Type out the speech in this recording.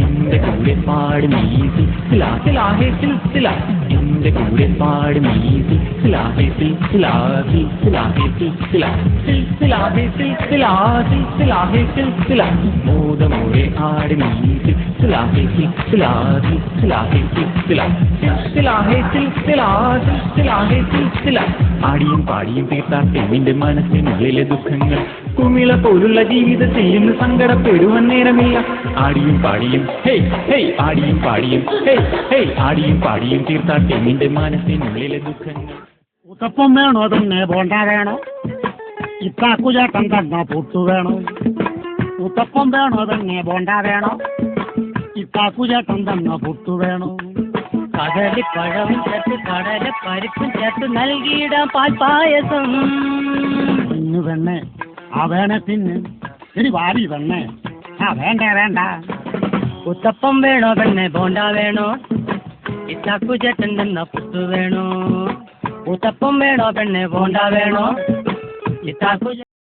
എന്റെ കൂടെ പാട് നീ എന്റെ കൂടെ പാട് നീ മോദമോടെ ആട് നീ ആടിയും പാടിയും തീർത്താട്ടെ നിന്റെ മനസ്സിനുള്ളിലെ ദുഃഖങ്ങൾ കുമിള പോലുള്ള ജീവിതത്തിൽ ഇന്ന് സങ്കടപ്പെടുവാൻ നേരമില്ല. ആടിയും പാടിയും ആടിയും പാടിയും ആടിയും പാടിയും തീർത്താട്ടെ നിന്റെ മനസ്സിനുള്ളിലെ ദുഃഖങ്ങൾ. ഉത്തപ്പം വേണോ തന്നെ ബോണ്ട വേണോ ഇത്താക്കുചേട്ടൻ തന്ന പുട്ടു വേണോ? ഉത്തപ്പം വേണോ തന്നെ ബോണ്ട വേണോ ഇത്താക്കുചേട്ടൻ തന്ന പുട്ടു വേണോ? കടലിപ്പഴവും ചേർത്ത് കടല പരിപ്പും ചേർത്ത് നൽകിയിടാം പാൽപ്പായസം. ഇന്ന് വെണ്ണേ ആ വേണേ പിന്നെ ഇനി വാരി വെണ്ണേ ആ വേണ്ട വേണ്ട. ഉത്തപ്പം വേണോ തന്നെ ബോണ്ട വേണോ ഇത്താക്കു ചേട്ടൻ തന്ന പുട്ടു വേണോ? ഉത്തപ്പം വേണോ തന്നെ ബോണ്ട വേണോ ഇത്താക്കു